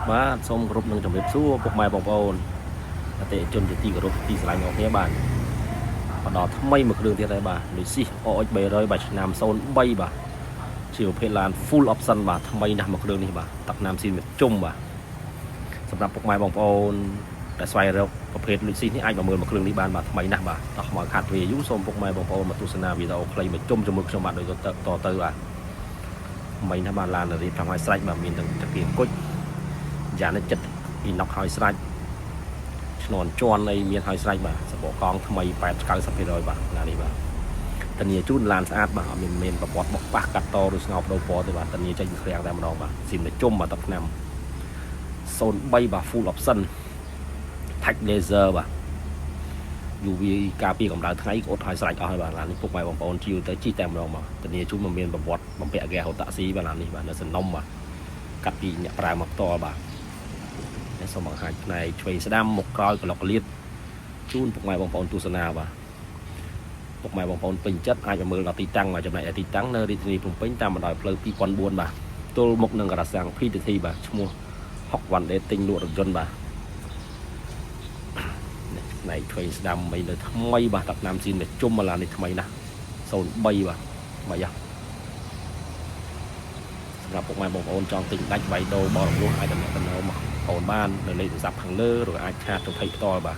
បាទសូមគោរពនឹងជំរាបសួរពុកម៉ែបងប្អូនអតិថិជនជាទីគោរពទីស្រឡាញ់របស់គ្នាបាទមកដល់ថ្មីមួយគ្រឿងទៀតហើយបាទលុយស៊ី OX 300បាទឆ្នាំ03បាទជាប្រភេទឡាន full option បាទថ្មីណាស់មួយគ្រឿងនេះបាទទឹកណាំស៊ីនមួយជុំបាទសម្រាប់ពុកម៉ែបងប្អូនដែលស្វែងរកប្រភេទលុយស៊ីនេះអាចមកមើលមួយគ្រឿងនេះបានបាទថ្មីណាស់បាទតោះមកខាត់វាយូសូមពុកម៉ែបងប្អូនមកទស្សនាវីដេអូខ្លីមួយជុំជាមួយខ្ញុំបាទដូចតទៅបាទថ្មីណាស់បាទឡានរៀបចំឲ្យស្រេចបាទមានទាំងតាគៀគុជយ៉ាងនេះចិត្តពីណុកឲ្យស្រេចឈ្នន់ជន់អីមានឲ្យស្រេចបាទសបកកងថ្មី80-90% បាទឡាននេះបាទធានាជូនឡានស្អាតបាទអត់មានប្រព័ន្ធបោកប៉ះកាត់តឬស្ងោបដូរពណ៌ទេបាទធានាចេញពីឃ្លាំងតែម្ដងបាទស៊ីមតែជុំបាទ10ឆ្នាំ03បាទ full option touch laser បាទ UV ការពារកម្ដៅថ្ងៃក៏អត់ឲ្យស្រេចអស់ហើយបាទឡាននេះពុកម៉ែបងប្អូនជឿទៅជីតែម្ដងបាទធានាជូនមិនមានប្រវត្តិបំពាក់ហ្គាសហូតាក់ស៊ីបាទឡាននេះបាទនៅសំណុំបាទកាត់ពីអ្នកប្រើមកផ្ទាល់បាទសូមបង្ហាញផ្នែកឆ្វេងស្ដាំមុខក្រោយក្លុកកលៀតជូនពុកម៉ែបងប្អូនទស្សនាបាទពុកម៉ែបងប្អូនពេញចិត្តអាចមើលដល់ទីតាំងមកចំណែកឯទីតាំងនៅរាជធានីភ្នំពេញតាមបណ្ដោយផ្លូវ2004បាទទល់មុខនឹងការ៉ាសាំង PTT បាទឈ្មោះ6 One Day ទិញលក់រថយន្តបាទផ្នែកឆ្វេងស្ដាំមិននៅថ្មីបាទទឹកណាំស៊ីនជុំមកឡាននេះថ្មីណាស់03បាទមកយ៉ាសម្រាប់ពុកម៉ែបងប្អូនចង់ទិញដាច់វាយដូរបោះរំលោះអាចតំណតំណមកអូនបាននៅលេខទូរស័ព្ទខាងលើឬអាចឆាតទៅភ័យផ្ទាល់បាទ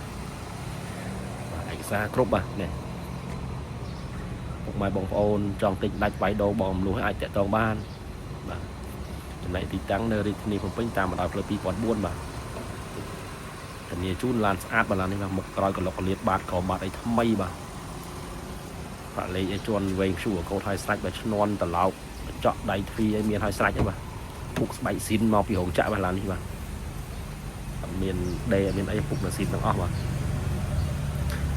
ឯកសារគ្រប់បាទនេះពុកម៉ែបងប្អូនចង់ទិញដាច់វាយដូរបោះរំលោះអាចតាក់ទងបានបាទចំណែកទីតាំងនៅរាជធានីភ្នំពេញតាមបណ្ដោយផ្លូវ2004បាទធានាជូនឡានស្អាតបាទឡាននេះបាទមុខក្រោយកន្លុកកលៀតបាតក្រមបាតអីថ្មីបាទប៉ាលេខឲ្យជន់វែងឈូកោតឲ្យស្រេចបាទឈ្នន់ត្រឡោកចក់ដៃទ្វីឲ្យមានឲ្យស្រេចហើយបាទពុកស្បែកស៊ីនមកពីរោងចក្របាទឡាននេះបាទអត់មានដេអត់មានអីពុកម៉ាស៊ីនទាំងអស់បាទ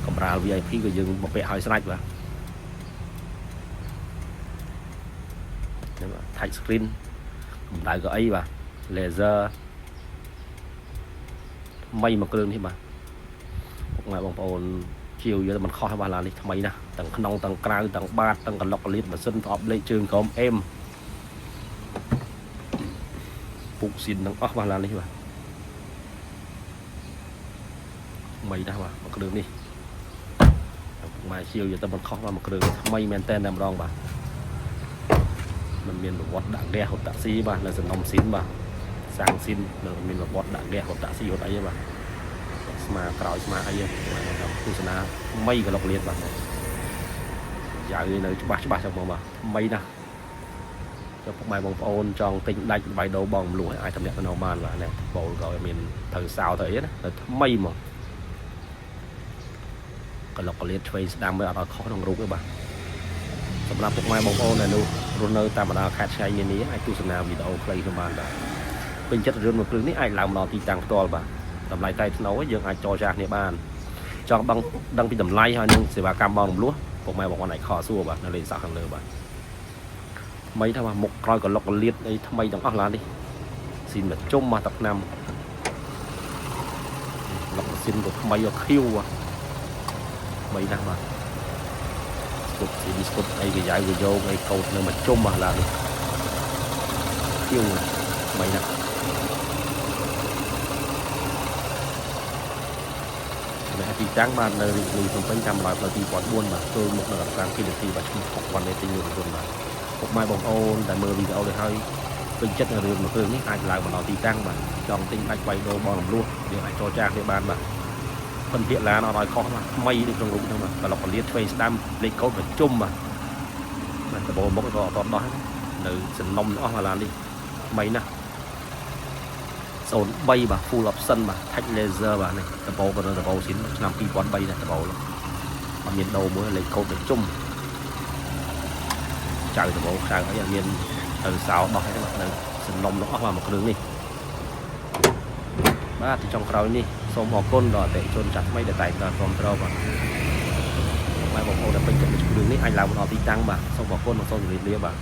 កម្រាល VIP ក៏យើងបំពាក់ឲ្យស្រេចបាទនេះបាទ touch screen កម្ដៅក៏អីបាទ laser ថ្មីមួយគ្រឿងនេះបាទពុកម៉ែបងប្អូនជាវយកមិនខុសបាទឡាននេះថ្មីណាស់ទាំងក្នុងទាំងក្រៅទាំងបាតទាំងកន្លុកកលៀតម៉ាស៊ីនប្រអប់លេខជើងក្រោមអេមពុកស៊ីនទាំងអស់បាទឡាននេះបាទថ្មីណាស់បាទមួយគ្រឿងនេះពុកម៉ែជាវយកតែមិនខុសបាទមួយគ្រឿងនេះថ្មីមែនតើតែម្ដងបាទมันមានប្រវត្តិដាក់ហ្គាសហូតាក់ស៊ីបាទនៅសំណុំស៊ីនបាទសាំងស៊ីននៅមានប្រវត្តិដាក់ហ្គាសហូតាក់ស៊ីហូតអីបាទស្មាក្រោយស្មាអីទស្សនាថ្មីកន្លុកលៀតបាទយ៉ាវនៅច្បាស់ចាំមកបាទថ្មីណាស់ចុះពុកម៉ែបងប្អូនចង់ទិញដាច់វាយដូរបងមលូឲ្យអាចតំណាក់នៅបានបាទនេះបូលក៏មានត្រូវសោទៅអីណាទៅថ្មីមកកន្លុកកលៀតឆ្វេងស្ដាំវាអត់ឲ្យខុសក្នុងរូបទេបាទសម្រាប់ពុកម៉ែបងប្អូនដែលរស់នៅតាមបណ្ដាខេត្តឆ្ងាយនានាអាចទស្សនាវីដេអូខ្លីក្នុងបានបាទពេញចិត្តរឿងមួយគ្រឿងនេះអាចឡើងមកដល់ទីតាំងផ្ទាល់បាទតម្លៃតែថ្នូរយើងអាចចរចាគ្នាបានចង់ដឹងពីតម្លៃហើយនឹងសេវាកម្មបងរំលោះពុកម៉ែបងប្អូនអាចខលសួរបាទនៅលេខសាខខាងលើបាទថ្មីថាបាទមុខក្រោយកន្លុកកលៀតអីថ្មីទាំងអស់ឡាននេះស៊ីនមកជុំមកទឹកឆ្នាំឡុកស៊ីនក៏ថ្មីក៏ខៀវបាទថ្មីណាស់បាទស្គុតស៊ីស្គុតអីក៏យ៉ាវក៏យកអីកោតនៅមកជុំបាទឡាននេះខៀវថ្មីណាស់ទីតាំងបាននៅរាជធានីភ្នំពេញតាមបណ្ដោយផ្លូវ2004បាទទល់មុខនឹងការគិតទីបាទឈ្មោះ6 One Day ទិញលក់រថយន្តបាទពុកម៉ែបងប្អូនដែលមើលវីដេអូនេះហើយពេញចិត្តនៅរឿងមួយគ្រឿងនេះអាចឡើងមកដល់ទីតាំងបាទចង់ទិញដាច់វាយដូរបងរំលោះយើងអាចចរចាគ្នាបានបាទphân biệt là nó nói khó mà mây đi trong đúng không mà và lọc liệt face đam lấy cốt và chung mà cái bộ một cái con đó nữ sừng nông nữa mà làm đi mây nè sồn bay bà full option mà thách laser bà này cái bộ còn là bộ xin 5 pi quán bay này cái bộ mà miền đầu mới lấy cốt để chung trời cái bộ sang ở miền từ sáu đó các bạn sừng nông nó mà một cái đường đi ba thì trong khâu nàyសូមអរគុណដល់អតិថិជនចាស់ថ្មីដែលតែងតែគ្រប់គ្រងបាទម៉ែបងប្អូនដែលពេញចិត្តនឹងរឿងនេះអាចឡើងមកដល់ទីតាំងបាទសូមអរគុណនិងសូមជម្រាបលាបាទ